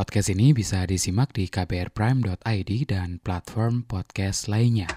Podcast ini bisa disimak di kbrprime.id dan platform podcast lainnya.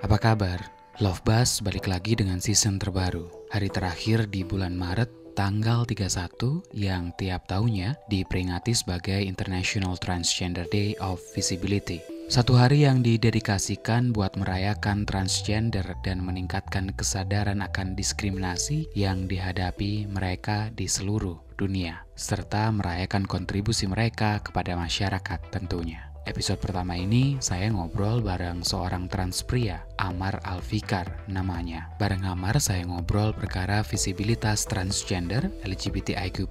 Apa kabar? Love Buzz balik lagi dengan season terbaru. Hari terakhir di bulan Maret, tanggal 31 yang tiap tahunnya diperingati sebagai International Transgender Day of Visibility. Satu hari yang didedikasikan buat merayakan transgender dan meningkatkan kesadaran akan diskriminasi yang dihadapi mereka di seluruh dunia, serta merayakan kontribusi mereka kepada masyarakat tentunya. Episode pertama ini saya ngobrol bareng seorang trans pria, Amar Alfikar namanya. Bareng Amar saya ngobrol perkara visibilitas transgender, LGBTIQ+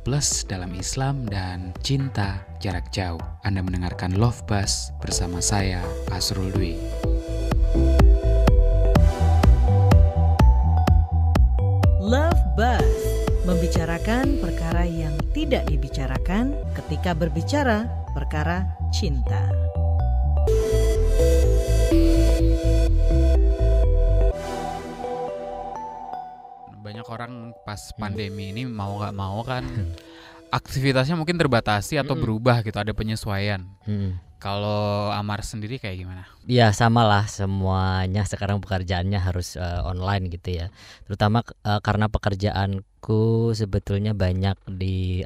dalam Islam dan cinta jarak jauh. Anda mendengarkan Love Buzz bersama saya, Asrul Dwi. Love Buzz, membicarakan perkara yang tidak dibicarakan ketika berbicara perkara cinta. Banyak orang pas pandemi ini mau gak mau kan aktivitasnya mungkin terbatasi atau berubah gitu, ada penyesuaian. Kalau Amar sendiri kayak gimana? Ya sama lah, semuanya sekarang pekerjaannya harus online gitu ya. Terutama karena pekerjaanku sebetulnya banyak di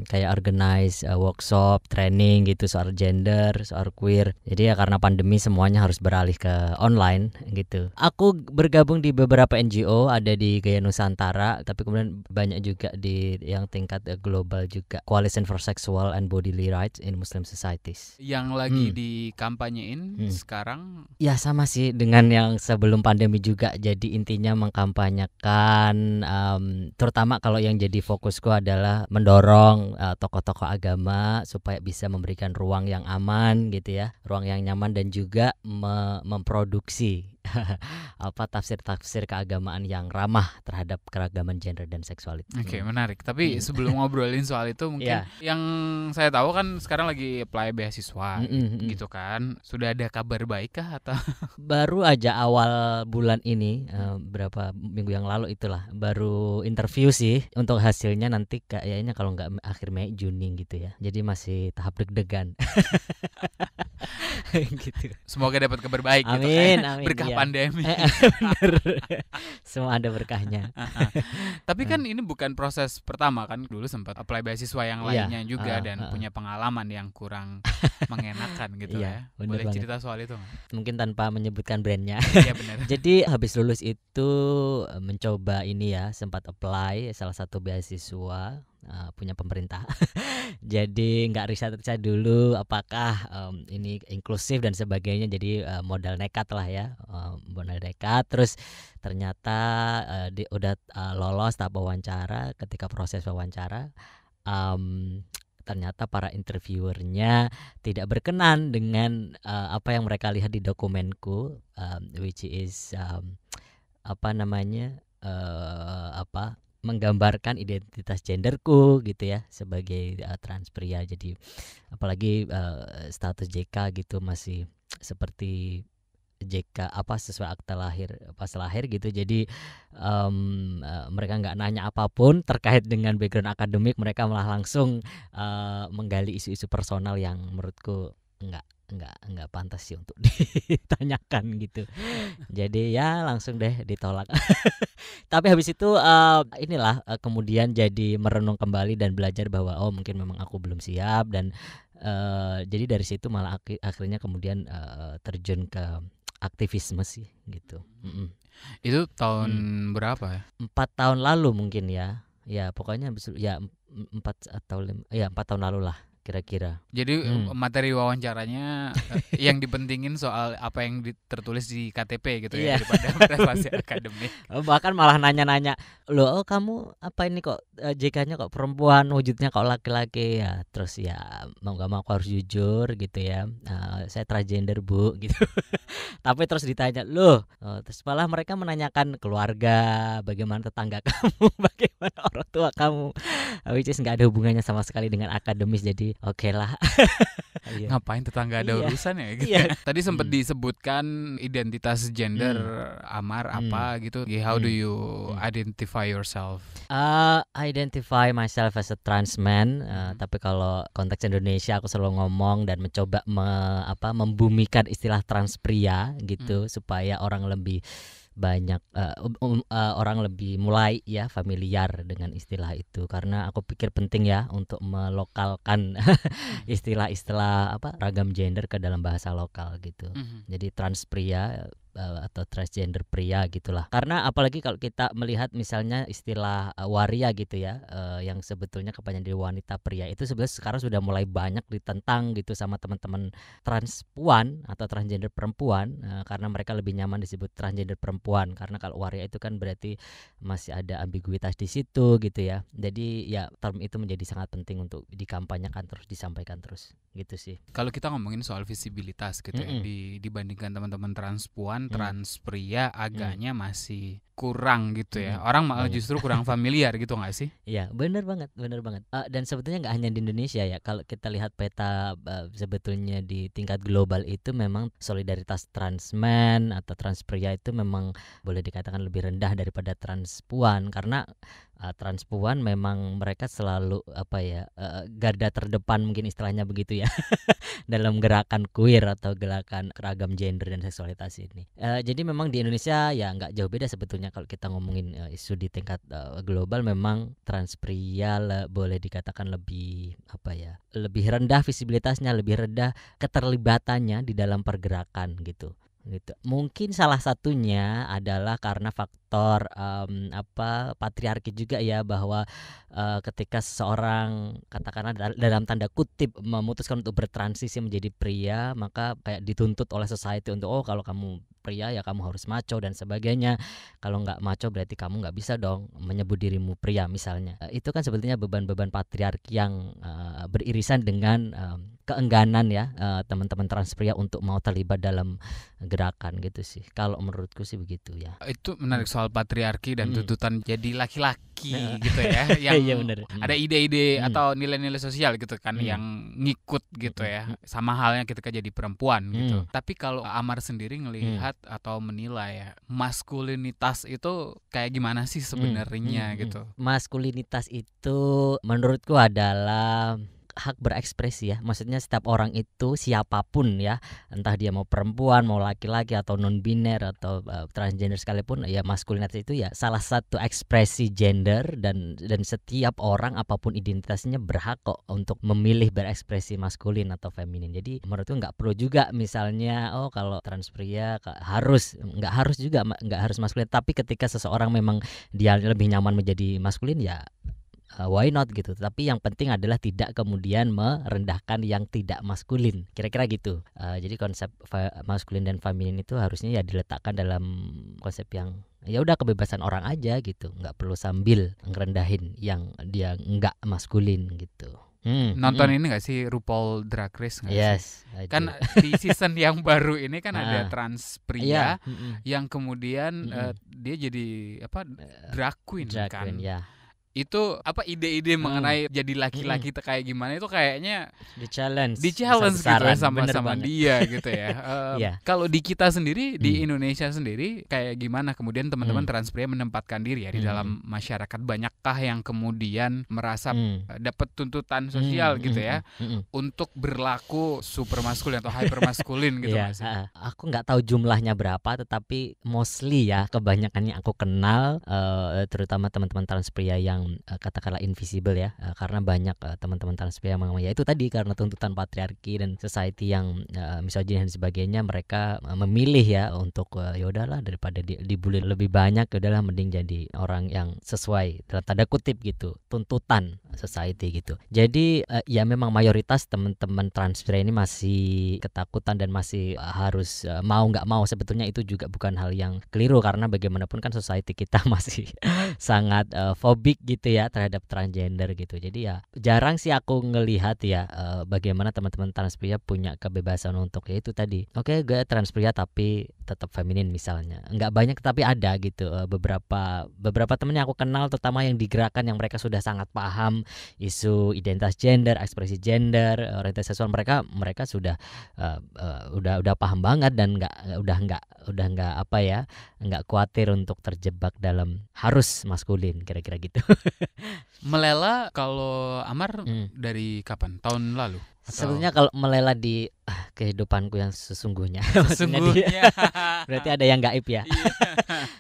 kayak organize workshop, training gitu soal gender, soal queer. Jadi ya karena pandemi semuanya harus beralih ke online gitu. Aku bergabung di beberapa NGO, ada di Gaya Nusantara, tapi kemudian banyak juga di yang tingkat global juga. Coalition for Sexual and Bodily Rights in Muslim Societies. Yang lagi dikampanyein sekarang? Ya sama sih dengan yang sebelum pandemi juga. Jadi intinya mengkampanyekan, terutama kalau yang jadi fokusku adalah mendorong tokoh-tokoh agama supaya bisa memberikan ruang yang aman gitu ya, ruang yang nyaman, dan juga memproduksi tafsir-tafsir keagamaan yang ramah terhadap keragaman gender dan seksualitas. Oke, menarik. Tapi sebelum ngobrolin soal itu mungkin yang saya tahu kan sekarang lagi apply beasiswa gitu kan. Sudah ada kabar baik kah atau? Baru aja awal bulan ini, berapa minggu yang lalu itulah, baru interview sih. Untuk hasilnya nanti kayaknya kalau nggak akhir Mei, Juni gitu ya. Jadi masih tahap deg-degan. Gitu. Semoga dapat kabar baik. Amin, gitu. amin. Berkah ya. pandemi. Bener. Semua ada berkahnya. Tapi kan ini bukan proses pertama kan, dulu sempat apply beasiswa yang lainnya juga dan punya pengalaman yang kurang mengenakan gitu ya. Boleh banget. Cerita soal itu nggak? Mungkin tanpa menyebutkan brandnya. Iya benar. Jadi habis lulus itu mencoba ini ya, sempat apply salah satu beasiswa punya pemerintah. Jadi nggak riset dulu apakah ini inklusif dan sebagainya. Jadi modal nekat lah ya, modal nekat. Terus ternyata udah lolos tahap wawancara. Ketika proses wawancara, ternyata para interviewernya tidak berkenan dengan apa yang mereka lihat di dokumenku, which is menggambarkan identitas genderku gitu ya, sebagai trans pria. Jadi apalagi status JK gitu masih seperti JK sesuai akta lahir pas lahir gitu. Jadi mereka nggak nanya apapun terkait dengan background akademik, mereka malah langsung menggali isu-isu personal yang menurutku nggak pantas sih untuk ditanyakan gitu. Jadi ya langsung deh ditolak. Tapi habis itu kemudian jadi merenung kembali dan belajar bahwa mungkin memang aku belum siap, dan jadi dari situ malah akhirnya kemudian terjun ke aktivisme sih gitu. Itu tahun berapa ya? 4 tahun lalu mungkin ya. Ya pokoknya 4 tahun lalu lah kira-kira. Jadi materi wawancaranya yang dipentingin soal apa yang tertulis di KTP gitu ya, daripada prestasi akademik. Bahkan malah nanya-nanya, loh kamu apa ini kok JK-nya kok perempuan, wujudnya kok laki-laki ya. Terus ya mau gak mau aku harus jujur gitu ya, saya transgender bu gitu. Tapi terus ditanya, loh terus malah mereka menanyakan keluarga, bagaimana tetangga kamu, bagaimana orang tua kamu, which is gak ada hubungannya sama sekali dengan akademis. Jadi oke lah. Iya. Ngapain tetangga ada Iya. urusan ya gitu. Iya. Tadi sempat disebutkan identitas gender Amar apa gitu. How do you identify yourself? Identify myself as a trans man, tapi kalau konteks Indonesia aku selalu ngomong dan mencoba membumikan istilah trans pria gitu supaya orang lebih banyak orang lebih mulai ya familiar dengan istilah itu, karena aku pikir penting ya untuk melokalkan istilah-istilah ragam gender ke dalam bahasa lokal gitu. Jadi trans pria atau transgender pria gitulah. Karena apalagi kalau kita melihat misalnya istilah waria gitu ya, yang sebetulnya kepanjangan dari wanita pria, itu sebenarnya sekarang sudah mulai banyak ditentang gitu sama teman-teman transpuan atau transgender perempuan, karena mereka lebih nyaman disebut transgender perempuan, karena kalau waria itu kan berarti masih ada ambiguitas di situ gitu ya. Jadi ya term itu menjadi sangat penting untuk dikampanyekan terus, disampaikan terus gitu sih. Kalau kita ngomongin soal visibilitas gitu ya, dibandingkan teman-teman transpuan, trans pria agaknya masih kurang gitu ya. Orang malah justru kurang familiar gitu nggak sih? Iya, benar banget. Dan sebetulnya nggak hanya di Indonesia ya. Kalau kita lihat peta sebetulnya di tingkat global itu memang solidaritas transman atau trans pria itu memang boleh dikatakan lebih rendah daripada transpuan, karena transpuan memang mereka selalu garda terdepan mungkin istilahnya begitu ya dalam gerakan queer atau gerakan keragam gender dan seksualitas ini. Jadi memang di Indonesia ya nggak jauh beda sebetulnya kalau kita ngomongin isu di tingkat global. Memang trans pria boleh dikatakan lebih lebih rendah visibilitasnya, lebih rendah keterlibatannya di dalam pergerakan gitu. Mungkin salah satunya adalah karena faktor patriarki juga ya, bahwa ketika seseorang katakanlah dalam tanda kutip memutuskan untuk bertransisi menjadi pria, maka kayak dituntut oleh society untuk kalau kamu pria ya kamu harus maco dan sebagainya. Kalau nggak maco berarti kamu nggak bisa dong menyebut dirimu pria misalnya. Itu kan sebetulnya beban-beban patriarki yang beririsan dengan keengganan ya teman-teman trans pria untuk mau terlibat dalam gerakan gitu sih. Kalau menurutku sih begitu ya. Itu menarik soal patriarki dan tuntutan jadi laki-laki gitu ya, yang iya, bener. ada ide-ide atau nilai-nilai sosial gitu kan yang ngikut gitu ya, sama halnya ketika jadi perempuan gitu. Tapi kalau Amar sendiri ngelihat atau menilai ya, maskulinitas itu kayak gimana sih sebenarnya gitu? Maskulinitas itu menurutku adalah hak berekspresi ya. Maksudnya setiap orang itu siapapun ya, entah dia mau perempuan, mau laki-laki atau non biner atau transgender sekalipun, ya maskulinitas itu ya salah satu ekspresi gender, dan setiap orang apapun identitasnya berhak kok untuk memilih berekspresi maskulin atau feminin. Jadi menurutku nggak perlu juga misalnya kalau trans pria nggak harus maskulin, tapi ketika seseorang memang dia lebih nyaman menjadi maskulin ya why not gitu. Tapi yang penting adalah tidak kemudian merendahkan yang tidak maskulin, kira-kira gitu. Jadi konsep maskulin dan feminin itu harusnya ya diletakkan dalam konsep yang ya udah kebebasan orang aja gitu, nggak perlu sambil ngerendahin yang dia nggak maskulin gitu. Nonton ini gak sih RuPaul Drag Race gak Yes, sih? Kan di season yang baru ini kan ada trans pria yang kemudian dia jadi drag queen kan. Itu ide-ide mengenai jadi laki-laki itu kayak gimana, itu kayaknya di challenge gitu ya sama dia gitu ya. Kalau di kita sendiri di Indonesia sendiri kayak gimana kemudian teman-teman trans pria menempatkan diri ya di dalam masyarakat? Banyakkah yang kemudian merasa dapat tuntutan sosial gitu ya untuk berlaku super maskulin atau hyper maskulin gitu sih? Aku nggak tahu jumlahnya berapa, tetapi mostly ya kebanyakan yang aku kenal terutama teman-teman trans pria yang katakanlah invisible ya, karena banyak teman-teman trans pria yang ya itu tadi karena tuntutan patriarki dan society yang misogyn dan sebagainya, mereka memilih ya untuk ya udahlah daripada dibully lebih banyak, ya udahlah mending jadi orang yang sesuai dalam tanda kutip gitu tuntutan society gitu. Jadi ya memang mayoritas teman-teman trans pria ini masih ketakutan dan masih harus mau nggak mau. Sebetulnya itu juga bukan hal yang keliru, karena bagaimanapun kan society kita masih sangat fobik gitu ya terhadap transgender gitu. Jadi ya jarang sih aku ngelihat ya bagaimana teman-teman trans pria punya kebebasan untuk ya itu tadi. Oke, gue trans pria tapi tetap feminin misalnya. Nggak banyak tapi ada gitu. Beberapa temen yang aku kenal terutama yang di gerakan yang mereka sudah sangat paham Islam, isu identitas gender, ekspresi gender, orientasi seksual, mereka sudah udah paham banget dan nggak apa ya, nggak khawatir untuk terjebak dalam harus maskulin, kira-kira gitu. Melela kalau Amar dari kapan? Tahun lalu? Sebetulnya kalau melela di kehidupanku yang sesungguhnya, Sesungguhnya. berarti ada yang gaib ya.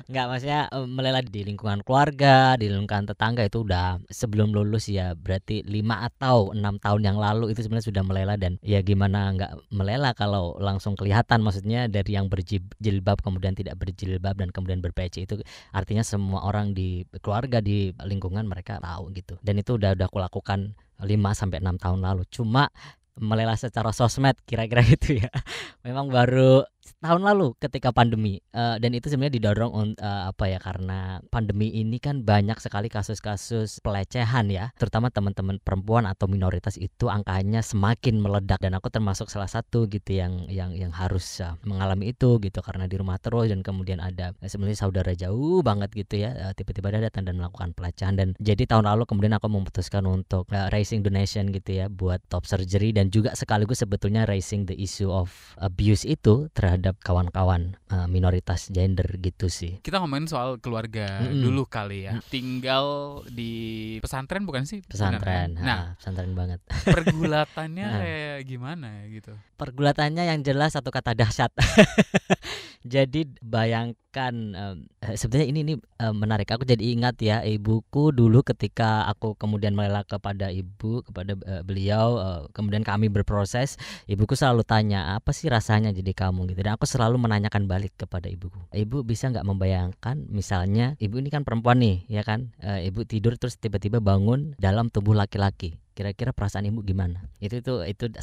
Nggak, maksudnya melela di lingkungan keluarga, di lingkungan tetangga itu udah sebelum lulus ya, berarti 5 atau 6 tahun yang lalu itu sebenarnya sudah melela. Dan ya gimana nggak melela kalau langsung kelihatan, maksudnya dari yang berjilbab kemudian tidak berjilbab dan kemudian berpeci, itu artinya semua orang di keluarga, di lingkungan mereka tahu gitu. Dan itu udah aku lakukan 5-6 tahun lalu. Cuma melela secara sosmed kira-kira gitu ya, memang baru tahun lalu ketika pandemi. Dan itu sebenarnya didorong karena pandemi ini kan banyak sekali kasus-kasus pelecehan ya, terutama teman-teman perempuan atau minoritas itu angkanya semakin meledak, dan aku termasuk salah satu gitu yang harus mengalami itu gitu, karena di rumah terus, dan kemudian ada sebenarnya saudara jauh banget gitu ya, tiba-tiba datang dan melakukan pelecehan. Dan jadi tahun lalu kemudian aku memutuskan untuk raising donation gitu ya, buat top surgery, dan juga sekaligus sebetulnya raising the issue of abuse itu terhadap kawan-kawan minoritas gender gitu sih. Kita ngomongin soal keluarga dulu kali ya. Tinggal di pesantren bukan sih? Pesantren. Nah, pesantren banget. Pergulatannya kayak gimana gitu? Pergulatannya yang jelas satu kata, dahsyat. Jadi bayangkan, sebenarnya ini menarik. Aku jadi ingat ya, ibuku dulu ketika aku kemudian melela kepada beliau, kemudian kami berproses, ibuku selalu tanya, apa sih rasanya jadi kamu gitu. Dan aku selalu menanyakan balik kepada ibuku, ibu bisa nggak membayangkan, misalnya ibu ini kan perempuan nih ya kan, ibu tidur terus tiba-tiba bangun dalam tubuh laki-laki, kira-kira perasaan ibu gimana? Itu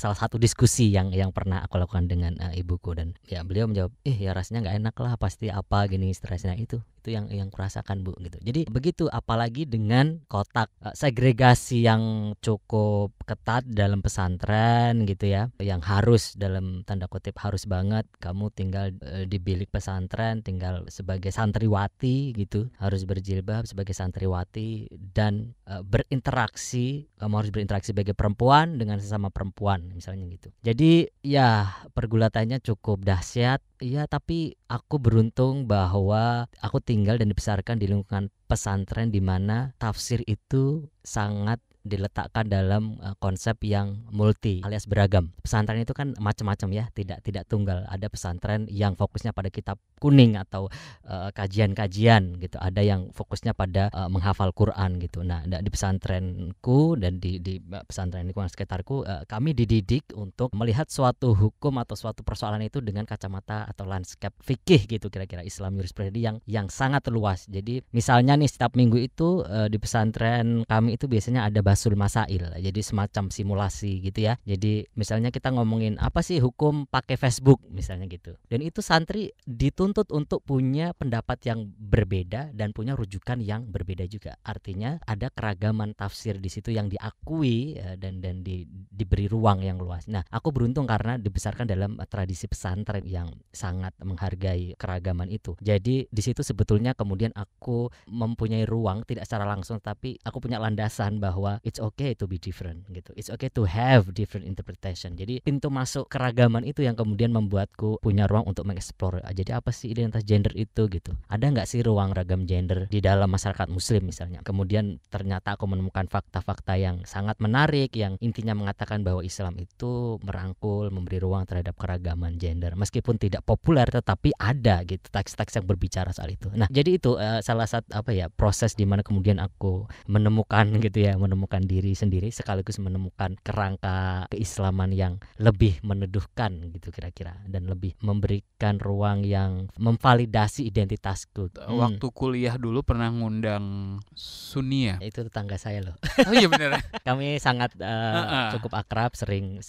salah satu diskusi yang pernah aku lakukan dengan ibuku. Dan ya beliau menjawab, ya rasanya nggak enak lah, pasti apa gini stresnya. Itu yang kurasakan Bu gitu. Jadi begitu, apalagi dengan kotak segregasi yang cukup ketat dalam pesantren gitu ya, yang harus dalam tanda kutip harus banget kamu tinggal di bilik pesantren, tinggal sebagai santriwati gitu, harus berjilbab sebagai santriwati, dan berinteraksi, kamu harus berinteraksi sebagai perempuan dengan sesama perempuan misalnya gitu. Jadi ya pergulatannya cukup dahsyat. Iya, tapi aku beruntung bahwa aku tinggal dan dibesarkan di lingkungan pesantren di mana tafsir itu sangat diletakkan dalam konsep yang multi alias beragam. Pesantren itu kan macam-macam ya, tidak tunggal. Ada pesantren yang fokusnya pada kitab kuning atau kajian-kajian gitu. Ada yang fokusnya pada menghafal Quran gitu. Nah, di pesantrenku dan di pesantren lingkungan sekitarku, kami dididik untuk melihat suatu hukum atau suatu persoalan itu dengan kacamata atau landscape fikih gitu, kira-kira Islam jurisprudensi yang sangat luas. Jadi misalnya nih, setiap minggu itu di pesantren kami itu biasanya ada basul masail, jadi semacam simulasi gitu ya. Jadi misalnya kita ngomongin apa sih hukum pakai Facebook misalnya gitu, dan itu santri dituntut untuk punya pendapat yang berbeda dan punya rujukan yang berbeda juga. Artinya ada keragaman tafsir di situ yang diakui dan diberi ruang yang luas. Nah, aku beruntung karena dibesarkan dalam tradisi pesantren yang sangat menghargai keragaman itu. Jadi di situ sebetulnya kemudian aku mempunyai ruang, tidak secara langsung, tapi aku punya landasan bahwa it's okay to be different gitu. It's okay to have different interpretation. Jadi pintu masuk keragaman itu yang kemudian membuatku punya ruang untuk mengeksplor. Jadi apa sih identitas gender itu gitu? Ada nggak sih ruang ragam gender di dalam masyarakat Muslim misalnya? Kemudian ternyata aku menemukan fakta-fakta yang sangat menarik yang intinya mengatakan bahwa Islam itu merangkul, memberi ruang terhadap keragaman gender. Meskipun tidak populer, tetapi ada gitu teks-teks yang berbicara soal itu. Nah, jadi itu salah satu proses di mana kemudian aku menemukan diri sendiri, sekaligus menemukan kerangka keislaman yang lebih meneduhkan gitu kira-kira, dan lebih memberikan ruang yang memvalidasi identitasku. Waktu kuliah dulu pernah ngundang Sunni ya? Itu tetangga saya loh. Oh iya bener. Kami sangat cukup akrab, sering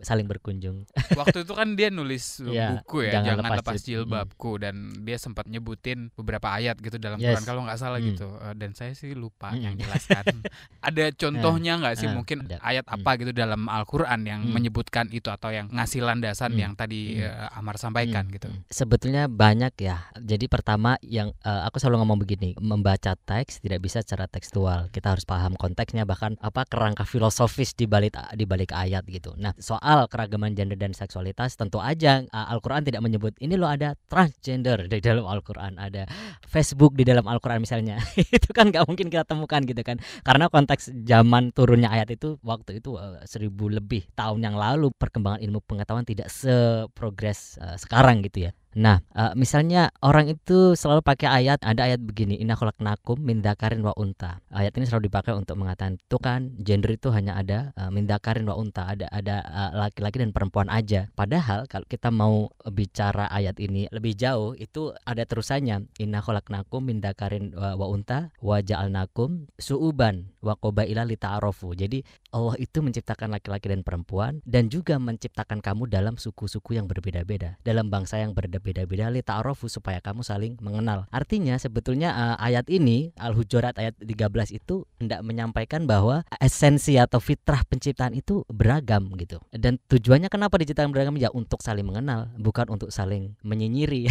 saling berkunjung. Waktu itu kan dia nulis buku ya, Jangan Lepas Jilbabku, dan dia sempat nyebutin beberapa ayat gitu dalam Quran kalau nggak salah gitu. Dan saya sih lupa yang jelaskan. Ada contohnya nggak sih mungkin ada. ayat apa gitu dalam Al-Quran yang menyebutkan itu atau yang ngasih landasan yang tadi Amar sampaikan gitu? Sebetulnya banyak ya. Jadi pertama yang aku selalu ngomong begini, membaca teks tidak bisa secara tekstual. Kita harus paham konteksnya, bahkan apa kerangka filosofis di balik ayat gitu. Nah, soal keragaman gender dan seksualitas tentu aja Al-Quran tidak menyebut ini loh ada transgender di dalam Al-Quran, ada Facebook di dalam Al-Quran misalnya. Itu kan nggak mungkin kita temukan gitu kan. Karena konteks zaman turunnya ayat itu waktu itu 1000 lebih tahun yang lalu, perkembangan ilmu pengetahuan tidak seprogres sekarang gitu ya. Nah, misalnya orang itu selalu pakai ada ayat begini, inna khalaqnakum min dzakarin wa unta. Ayat ini selalu dipakai untuk mengatakan itu kan gender itu hanya ada min dzakarin wa unta, ada laki-laki dan perempuan aja. Padahal kalau kita mau bicara ayat ini lebih jauh, itu ada terusannya, inna khalaqnakum min dzakarin wa unta wa ja'alnakum su'uban wa qabaila lita'arafu. Jadi Allah itu menciptakan laki-laki dan perempuan dan juga menciptakan kamu dalam suku-suku yang berbeda-beda, dalam bangsa yang berbeda-beda, lita'arafu, supaya kamu saling mengenal. Artinya sebetulnya ayat ini Al-Hujurat ayat 13 itu hendak menyampaikan bahwa esensi atau fitrah penciptaan itu beragam gitu. Dan tujuannya kenapa diciptakan beragam? Ya untuk saling mengenal, bukan untuk saling menyinyiri.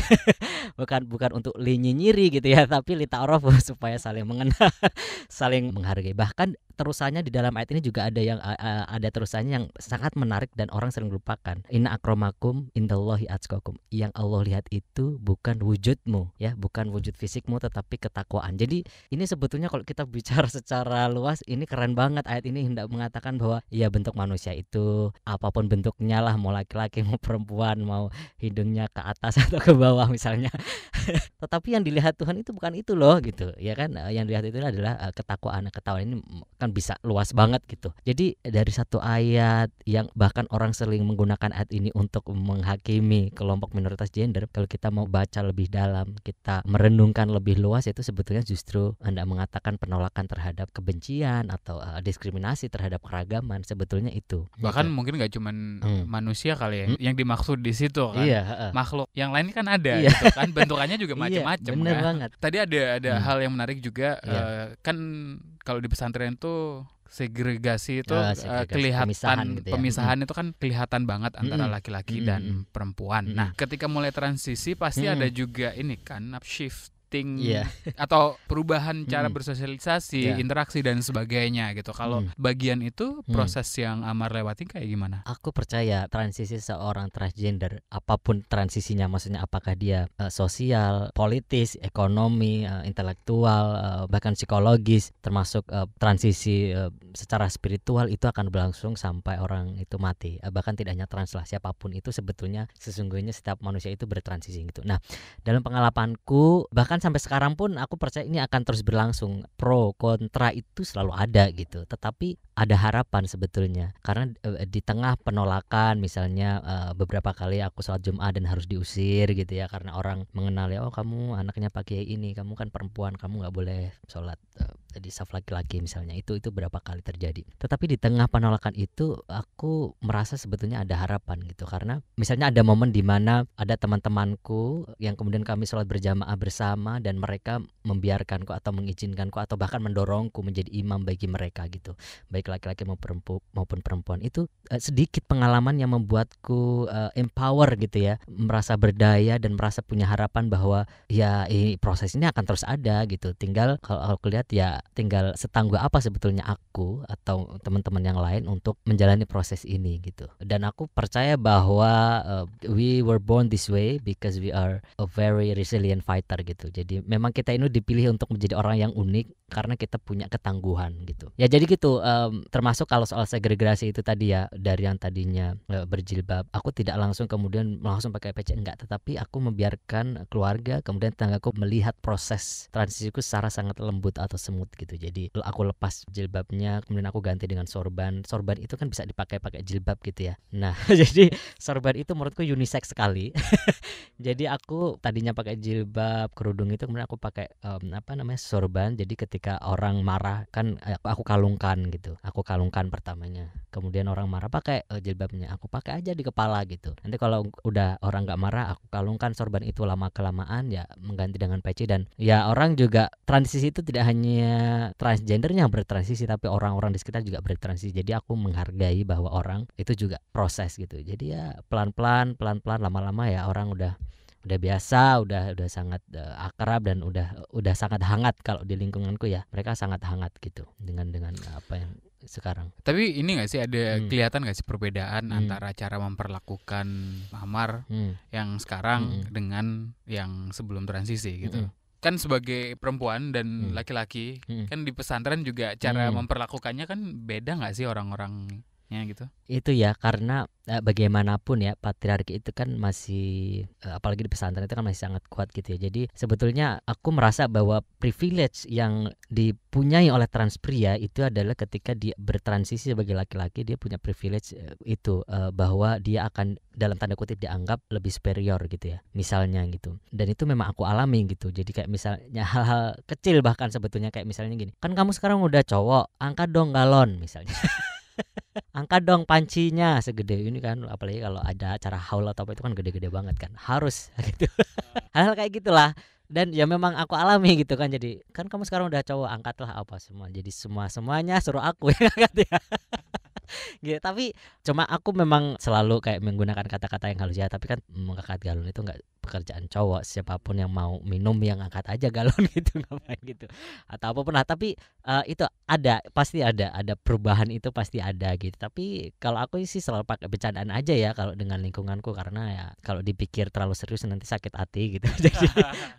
bukan untuk nyinyiri gitu ya, tapi lita'arafu supaya saling mengenal, saling menghargai. Bahkan terusannya di dalam ayat ini juga ada terusannya yang sangat menarik dan orang sering lupakan. Inna akramakum indallahi atqakum. Yang Allah lihat itu bukan wujudmu ya, bukan wujud fisikmu tetapi ketakwaan. Jadi ini sebetulnya kalau kita bicara secara luas ini keren banget. Ayat ini hendak mengatakan bahwa ya bentuk manusia itu apapun bentuknya lah, mau laki-laki mau perempuan, mau hidungnya ke atas atau ke bawah misalnya. Tetapi yang dilihat Tuhan itu bukan itu loh gitu ya kan. Yang dilihat itu adalah ketakwaan. Ketakwaan ini kan bisa luas banget gitu. Jadi dari satu ayat yang bahkan orang sering menggunakan ayat ini untuk menghakimi kelompok minoritas gender, kalau kita mau baca lebih dalam, kita merenungkan lebih luas, itu sebetulnya justru hendak mengatakan penolakan terhadap kebencian atau diskriminasi terhadap keragaman. Sebetulnya itu. Bahkan gitu. mungkin nggak cuman manusia kali ya yang dimaksud di situ kan. Iya, makhluk yang lain kan ada iya. gitu kan, bentukannya juga macam-macam bener kan. banget. Tadi ada hal yang menarik juga, Iya. kan kalau di pesantren tuh segregasi itu Segregasi, kelihatan pemisahan gitu ya. itu kan kelihatan banget antara laki-laki dan perempuan. Nah, ketika mulai transisi pasti ada juga ini kan shifting atau perubahan cara bersosialisasi, interaksi dan sebagainya gitu. Kalau bagian itu proses yang Amar lewati kayak gimana? Aku percaya transisi seorang transgender, apapun transisinya, maksudnya apakah dia sosial, politis, ekonomi, intelektual, bahkan psikologis, termasuk transisi secara spiritual, itu akan berlangsung sampai orang itu mati. Bahkan tidak hanya trans lah, siapapun itu sebetulnya sesungguhnya setiap manusia itu bertransisi gitu. Nah, dalam pengalamanku bahkan sampai sekarang pun aku percaya ini akan terus berlangsung. Pro kontra itu selalu ada gitu. Tetapi ada harapan sebetulnya, karena di tengah penolakan misalnya beberapa kali aku sholat Jumat dan harus diusir gitu ya, karena orang mengenal ya, oh kamu anaknya Pak Kiai ini, kamu kan perempuan, kamu nggak boleh sholat di saf laki-laki misalnya. Itu berapa kali terjadi. Tetapi di tengah penolakan itu aku merasa sebetulnya ada harapan gitu, karena misalnya ada momen di mana ada teman-temanku yang kemudian kami sholat berjamaah bersama dan mereka membiarkanku atau mengizinkanku atau bahkan mendorongku menjadi imam bagi mereka gitu, baik laki-laki maupun perempuan. Itu sedikit pengalaman yang membuatku empower gitu ya, merasa berdaya dan merasa punya harapan bahwa ya proses ini akan terus ada gitu. Tinggal kalau aku lihat ya tinggal setangguh apa sebetulnya aku atau teman-teman yang lain untuk menjalani proses ini gitu. Dan aku percaya bahwa we were born this way because we are a very resilient fighter gitu. Jadi memang kita ini dipilih untuk menjadi orang yang unik karena kita punya ketangguhan gitu. Ya jadi gitu, termasuk kalau soal segregasi itu tadi ya, dari yang tadinya berjilbab, aku tidak langsung kemudian pakai peci, enggak, tetapi aku membiarkan keluarga kemudian tetanggaku melihat proses transisiku secara sangat lembut atau smooth gitu. Jadi aku lepas jilbabnya, kemudian aku ganti dengan sorban. Sorban itu kan bisa dipakai jilbab gitu ya. Nah, jadi sorban itu menurutku unisex sekali. Jadi aku tadinya pakai jilbab, kerudung itu kemudian aku pakai sorban. Jadi ketika ketika orang marah kan aku kalungkan gitu. Aku kalungkan pertamanya. Kemudian orang marah pakai jilbabnya, aku pakai aja di kepala gitu. Nanti kalau udah orang nggak marah, aku kalungkan sorban itu, lama kelamaan ya mengganti dengan peci. Dan ya orang juga transisi itu tidak hanya transgendernya bertransisi, tapi orang-orang di sekitar juga bertransisi. Jadi aku menghargai bahwa orang itu juga proses gitu. Jadi ya pelan-pelan lama-lama ya orang udah biasa, udah sangat akrab dan udah sangat hangat. Kalau di lingkunganku ya mereka sangat hangat gitu dengan apa yang sekarang. Tapi ini nggak sih ada kelihatan nggak sih perbedaan antara cara memperlakukan Amar yang sekarang dengan yang sebelum transisi gitu? Kan sebagai perempuan dan laki-laki kan di pesantren juga cara memperlakukannya kan beda nggak sih orang-orangnya gitu? Itu ya karena bagaimanapun ya patriarki itu kan masih apalagi di pesantren itu kan masih sangat kuat gitu ya. Jadi sebetulnya aku merasa bahwa privilege yang dipunyai oleh trans pria itu adalah ketika dia bertransisi sebagai laki-laki, dia punya privilege itu bahwa dia akan dalam tanda kutip dianggap lebih superior gitu ya misalnya gitu. Dan itu memang aku alami gitu. Jadi kayak misalnya hal-hal kecil bahkan sebetulnya kayak misalnya gini, kan kamu sekarang udah cowok, angkat dong galon misalnya. Angkat dong pancinya segede ini kan, apalagi kalau ada acara haul atau apa itu kan gede-gede banget kan, harus gitu. Hal-hal kayak gitulah. Dan ya memang aku alami gitu kan. Jadi kan kamu sekarang udah cowok, angkatlah apa semua. Jadi semuanya suruh aku ya angkat ya. Gitu. Tapi cuma aku memang selalu kayak menggunakan kata-kata yang halus ya. Tapi kan mengangkat galon itu nggak pekerjaan cowok. Siapapun yang mau minum yang angkat aja galon gitu, ngapain gitu atau apapun lah. Tapi itu pasti ada perubahan, itu pasti ada gitu. Tapi kalau aku sih selalu pakai bercandaan aja ya kalau dengan lingkunganku, karena ya kalau dipikir terlalu serius nanti sakit hati gitu. Jadi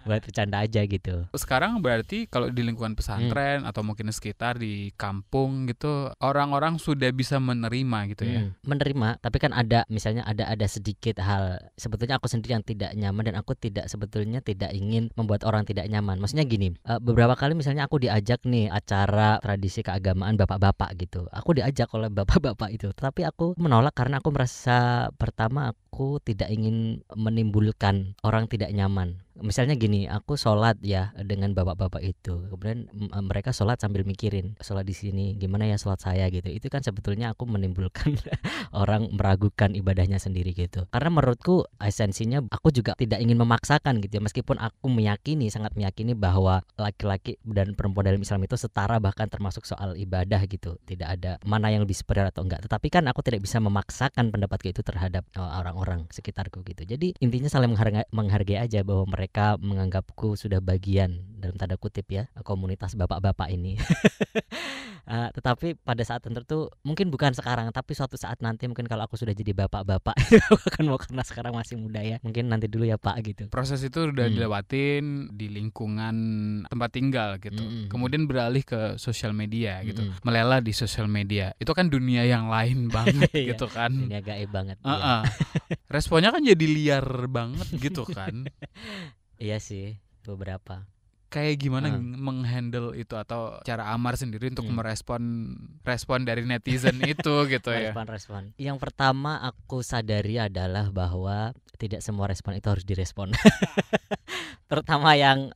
buat bercanda aja gitu. Sekarang berarti kalau di lingkungan pesantren atau mungkin sekitar di kampung gitu, orang-orang sudah bisa menerima gitu ya. Menerima, tapi kan ada misalnya ada sedikit hal sebetulnya aku sendiri yang tidak nyaman, dan aku sebetulnya tidak ingin membuat orang tidak nyaman. Maksudnya gini, beberapa kali misalnya aku diajak nih acara tradisi keagamaan bapak-bapak gitu. Aku diajak oleh bapak-bapak itu, tapi aku menolak karena aku merasa pertama aku tidak ingin menimbulkan orang tidak nyaman. Misalnya gini, aku sholat ya dengan bapak-bapak itu, kemudian mereka sholat sambil mikirin sholat di sini gimana ya sholat saya gitu. Itu kan sebetulnya aku menimbulkan orang meragukan ibadahnya sendiri gitu. Karena menurutku esensinya aku juga tidak ingin memaksakan gitu ya. Meskipun aku sangat meyakini bahwa laki-laki dan perempuan dalam Islam itu setara, bahkan termasuk soal ibadah gitu. Tidak ada mana yang lebih superior atau enggak. Tetapi kan aku tidak bisa memaksakan pendapatku itu terhadap orang-orang sekitarku gitu. Jadi intinya saling menghargai aja bahwa mereka menganggapku sudah bagian dalam tanda kutip ya komunitas bapak-bapak ini. Tetapi pada saat tertentu, mungkin bukan sekarang tapi suatu saat nanti mungkin kalau aku sudah jadi bapak-bapak aku akan mau, karena sekarang masih muda ya, mungkin nanti dulu ya Pak gitu. Proses itu udah dilewatin di lingkungan tempat tinggal gitu. Kemudian beralih ke sosial media gitu. Melela di sosial media. Itu kan dunia yang lain banget gitu kan. Dunia gaib banget. Responnya kan jadi liar banget gitu kan. Iya sih, beberapa. Kayak gimana menghandle itu, atau cara Amar sendiri untuk respon dari netizen itu gitu ya. Respon. Yang pertama aku sadari adalah bahwa tidak semua respon itu harus direspon. Terutama yang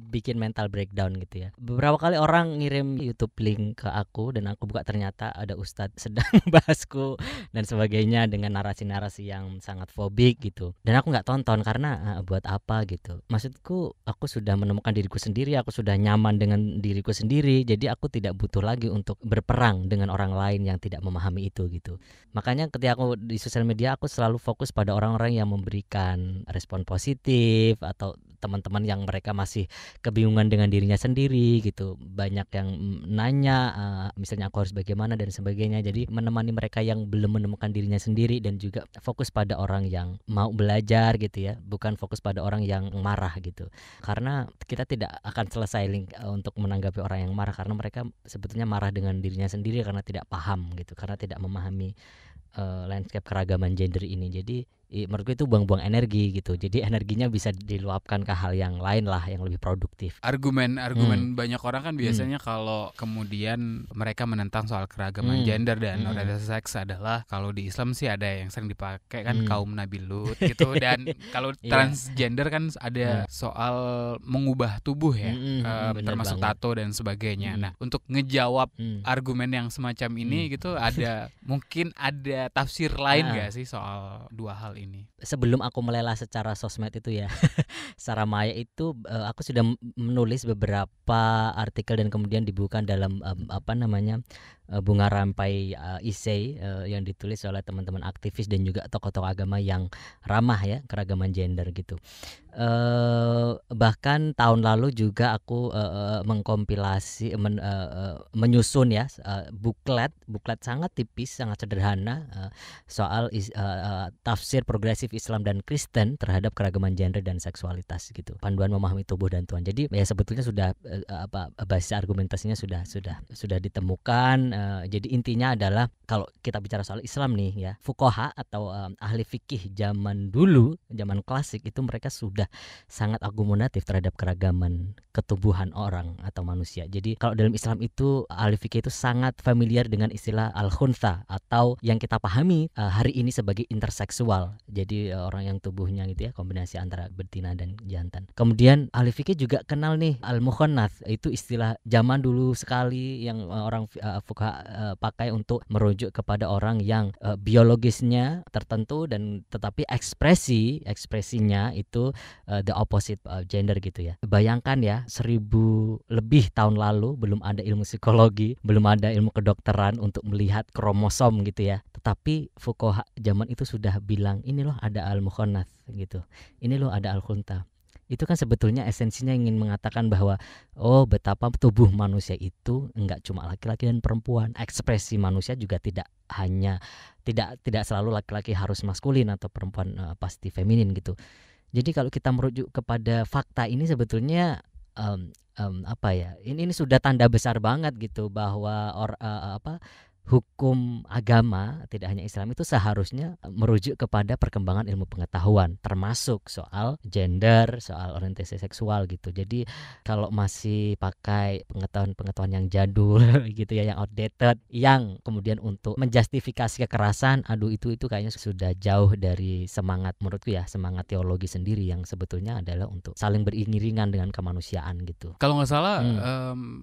bikin mental breakdown gitu ya. Beberapa kali orang ngirim YouTube link ke aku dan aku buka, ternyata ada ustadz sedang bahasku dan sebagainya dengan narasi-narasi yang sangat fobik gitu. Dan aku nggak tonton karena buat apa gitu. Maksudku aku sudah menemukan diriku sendiri, aku sudah nyaman dengan diriku sendiri. Jadi aku tidak butuh lagi untuk berperang dengan orang lain yang tidak memahami itu gitu. Makanya ketika aku di sosial media, aku selalu fokus pada orang-orang yang memberikan respon positif, atau teman-teman yang mereka masih kebingungan dengan dirinya sendiri gitu. Banyak yang nanya misalnya aku harus bagaimana dan sebagainya. Jadi menemani mereka yang belum menemukan dirinya sendiri, dan juga fokus pada orang yang mau belajar gitu ya, bukan fokus pada orang yang marah gitu. Karena kita tidak akan selesai untuk menanggapi orang yang marah, karena mereka sebetulnya marah dengan dirinya sendiri karena tidak paham gitu, karena tidak memahami landscape keragaman gender ini. Jadi menurutku itu buang-buang energi gitu. Jadi energinya bisa diluapkan ke hal yang lain lah, yang lebih produktif. Argumen banyak orang kan biasanya kalau kemudian mereka menentang soal keragaman gender dan orientasi seks adalah kalau di Islam sih ada yang sering dipakai kan kaum Nabi Lut gitu, dan kalau transgender kan ada soal mengubah tubuh ya, termasuk tato dan sebagainya. Nah, untuk ngejawab argumen yang semacam ini gitu, mungkin ada tafsir lain gak sih soal dua hal ini? Sebelum aku melelah secara sosmed itu ya, secara maya itu aku sudah menulis beberapa artikel dan kemudian dibukukan dalam Bunga Rampai Isei yang ditulis oleh teman-teman aktivis dan juga tokoh-tokoh agama yang ramah ya keragaman gender gitu. Bahkan tahun lalu juga aku mengkompilasi menyusun ya buklet sangat tipis, sangat sederhana soal tafsir progresif Islam dan Kristen terhadap keragaman gender dan seksualitas gitu. Panduan memahami tubuh dan Tuhan. Jadi ya sebetulnya sudah basis argumentasinya sudah ditemukan. Jadi intinya adalah kalau kita bicara soal Islam nih ya, fuqaha atau ahli fikih zaman dulu, zaman klasik itu mereka sudah sangat argumentatif terhadap keragaman ketubuhan orang atau manusia. Jadi kalau dalam Islam itu ahli fikih itu sangat familiar dengan istilah al-khuntha atau yang kita pahami hari ini sebagai interseksual. Jadi orang yang tubuhnya gitu ya, kombinasi antara betina dan jantan. Kemudian ahli fikih juga kenal nih al-mukhannats, itu istilah zaman dulu sekali yang orang fuqaha pakai untuk merujuk kepada orang yang biologisnya tertentu dan tetapi ekspresinya itu the opposite gender gitu ya. Bayangkan ya, 1000 lebih tahun lalu belum ada ilmu psikologi, belum ada ilmu kedokteran untuk melihat kromosom gitu ya. Tetapi fuqaha zaman itu sudah bilang ini loh ada al-mukhannats gitu. Ini loh ada al-khuntha. Itu kan sebetulnya esensinya ingin mengatakan bahwa betapa tubuh manusia itu enggak cuma laki-laki dan perempuan. Ekspresi manusia juga tidak selalu laki-laki harus maskulin atau perempuan pasti feminin gitu. Jadi kalau kita merujuk kepada fakta ini sebetulnya ini sudah tanda besar banget gitu bahwa hukum agama tidak hanya Islam itu seharusnya merujuk kepada perkembangan ilmu pengetahuan, termasuk soal gender, soal orientasi seksual gitu. Jadi kalau masih pakai pengetahuan yang jadul gitu ya, yang outdated, yang kemudian untuk menjustifikasi kekerasan, itu kayaknya sudah jauh dari semangat, menurutku ya, semangat teologi sendiri yang sebetulnya adalah untuk saling beriringan dengan kemanusiaan gitu. Kalau nggak salah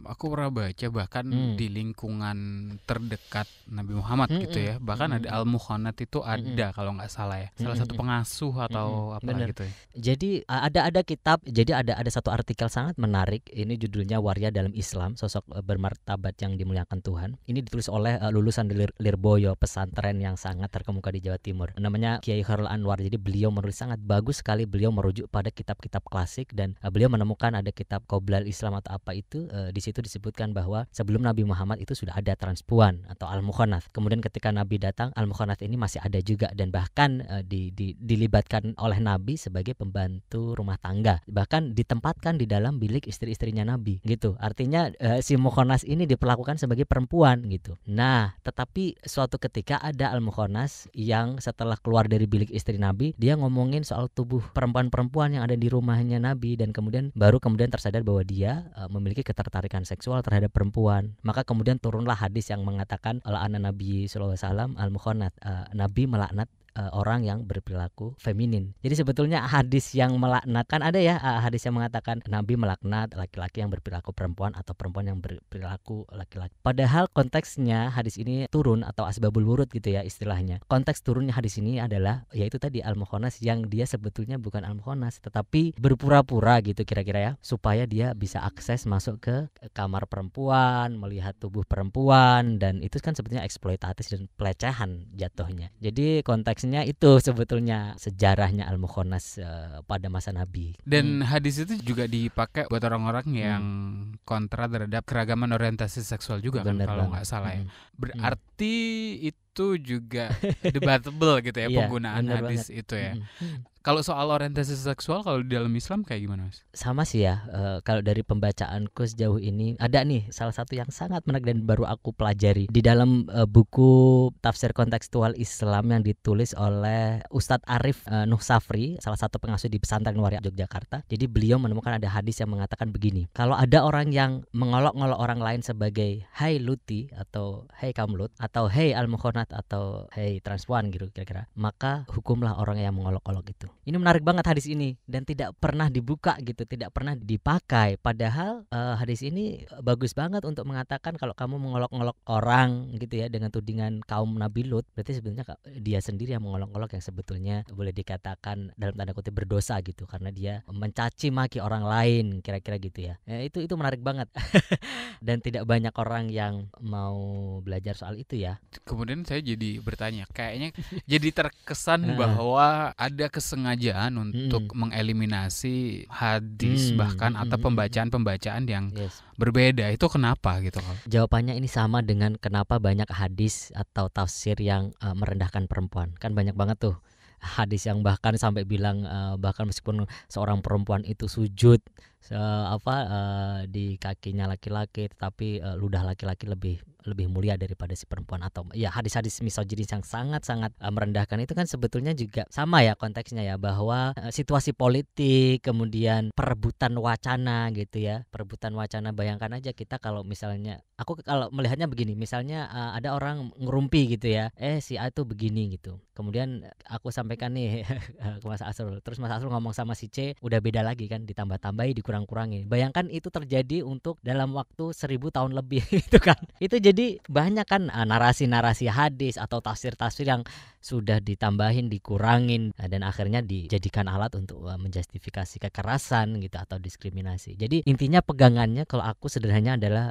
aku pernah baca bahkan di lingkungan terdekat Nabi Muhammad gitu ya, bahkan ada al-mukhannats itu ada kalau nggak salah ya, salah satu pengasuh atau apa gitu ya. Jadi ada kitab, jadi ada satu artikel sangat menarik, ini judulnya Waria dalam Islam, sosok bermartabat yang dimuliakan Tuhan. Ini ditulis oleh lulusan Lirboyo, pesantren yang sangat terkemuka di Jawa Timur, namanya Kiai Khairul Anwar. Jadi beliau menulis sangat bagus sekali, beliau merujuk pada kitab-kitab klasik dan beliau menemukan ada kitab Qoblal Islam atau apa itu, di situ disebutkan bahwa sebelum Nabi Muhammad itu sudah ada transpuan atau al-mukhannats. Kemudian ketika Nabi datang, al-mukhannats ini masih ada juga dan bahkan dilibatkan oleh Nabi sebagai pembantu rumah tangga. Bahkan ditempatkan di dalam bilik istri-istrinya Nabi gitu. Artinya si mukhannats ini diperlakukan sebagai perempuan gitu. Nah, tetapi suatu ketika ada al-mukhannats yang setelah keluar dari bilik istri Nabi, dia ngomongin soal tubuh perempuan-perempuan yang ada di rumahnya Nabi dan kemudian tersadar bahwa dia memiliki ketertarikan seksual terhadap perempuan. Maka kemudian turunlah hadis yang mengatakan ala-ana Nabi sallallahu alaihi wasallam al-mukhannats, Nabi melaknat orang yang berperilaku feminin. Jadi sebetulnya hadis yang melaknat, kan ada ya hadis yang mengatakan Nabi melaknat laki-laki yang berperilaku perempuan atau perempuan yang berperilaku laki-laki. Padahal konteksnya hadis ini turun atau asbabul wurud gitu ya istilahnya. Konteks turunnya hadis ini adalah yaitu tadi al-mukhannats yang dia sebetulnya bukan al-mukhannats tetapi berpura-pura gitu kira-kira ya, supaya dia bisa akses masuk ke kamar perempuan, melihat tubuh perempuan, dan itu kan sebetulnya eksploitatif dan pelecehan jatuhnya. Jadi konteks itu sebetulnya sejarahnya al-mukhannats pada masa Nabi. Dan hadis itu juga dipakai buat orang-orang yang kontra terhadap keragaman orientasi seksual juga. Bener kan kalau nggak salah ya. Berarti itu juga debatable gitu ya penggunaan hadis banget. Itu ya. Kalau soal orientasi seksual kalau di dalam Islam kayak gimana, Mas? Sama sih ya, kalau dari pembacaanku sejauh ini ada nih salah satu yang sangat menarik dan baru aku pelajari di dalam buku tafsir kontekstual Islam yang ditulis oleh Ustadz Arif Nuh Safri, salah satu pengasuh di pesantren Waria Yogyakarta. Jadi beliau menemukan ada hadis yang mengatakan begini, kalau ada orang yang mengolok-olok orang lain sebagai hai Luti atau hai kaum Lut atau hai al-mukhonat atau hai transpuan gitu kira-kira, maka hukumlah orang yang mengolok-olok itu. Ini menarik banget hadis ini dan tidak pernah dibuka gitu, tidak pernah dipakai. Padahal hadis ini bagus banget untuk mengatakan kalau kamu mengolok-olok orang gitu ya dengan tudingan kaum Nabi Lut, berarti sebenarnya dia sendiri yang mengolok-olok yang sebetulnya boleh dikatakan dalam tanda kutip berdosa gitu karena dia mencaci maki orang lain kira-kira gitu ya. Itu menarik banget. Dan tidak banyak orang yang mau belajar soal itu ya. Kemudian saya jadi bertanya, kayaknya jadi terkesan bahwa ada kesengajaan untuk mengeliminasi hadis bahkan atau pembacaan-pembacaan yang berbeda. Itu kenapa gitu? Jawabannya ini sama dengan kenapa banyak hadis atau tafsir yang merendahkan perempuan. Kan banyak banget tuh hadis yang bahkan sampai bilang bahkan meskipun seorang perempuan itu sujud di kakinya laki-laki, tetapi ludah laki-laki lebih mulia daripada si perempuan, atau ya hadis-hadis misoginis yang sangat-sangat merendahkan itu kan sebetulnya juga sama ya konteksnya ya, bahwa situasi politik kemudian perebutan wacana gitu ya, perebutan wacana. Bayangkan aja kita kalau misalnya aku kalau melihatnya begini, misalnya ada orang ngerumpi gitu ya, si A itu begini gitu, kemudian aku sampaikan nih ke Mas Asrul, terus Mas Asrul ngomong sama si C udah beda lagi kan, ditambah-tambahi dikurang-kurangi. Bayangkan itu terjadi untuk dalam waktu 1000 tahun lebih gitu kan. Itu jadi banyak kan narasi-narasi hadis atau tafsir-tafsir yang sudah ditambahin, dikurangin, dan akhirnya dijadikan alat untuk menjustifikasi kekerasan gitu atau diskriminasi. Jadi intinya pegangannya kalau aku sederhananya adalah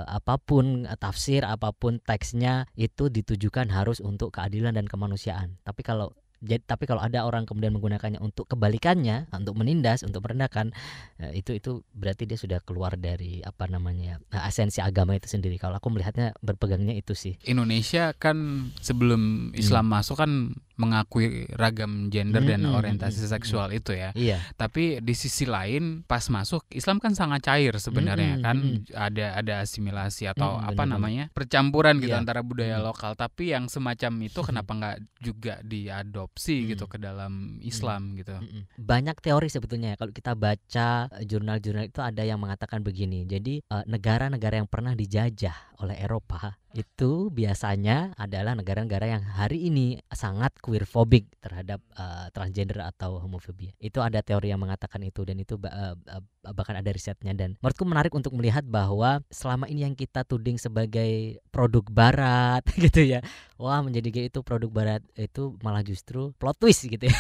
apapun tafsir, apapun teksnya itu ditujukan harus untuk keadilan dan kemanusiaan. Tapi kalau ada orang kemudian menggunakannya untuk kebalikannya, untuk menindas, untuk merendahkan, itu berarti dia sudah keluar dari esensi agama itu sendiri. Kalau aku melihatnya berpegangnya itu sih. Indonesia kan sebelum Islam masuk kan mengakui ragam gender dan orientasi seksual itu ya. Iya. Tapi di sisi lain pas masuk Islam kan sangat cair sebenarnya kan, ada asimilasi atau percampuran gitu antara budaya lokal. Tapi yang semacam itu kenapa nggak juga diadopsi gitu ke dalam Islam gitu? Banyak teori sebetulnya. Kalau kita baca jurnal-jurnal itu ada yang mengatakan begini. Jadi negara-negara yang pernah dijajah oleh Eropa itu biasanya adalah negara-negara yang hari ini sangat queerphobic terhadap transgender atau homofobia. Itu ada teori yang mengatakan itu, dan itu bahkan ada risetnya. Dan menurutku menarik untuk melihat bahwa selama ini yang kita tuding sebagai produk barat gitu ya, wah menjadi gay itu produk barat, itu malah justru plot twist gitu ya.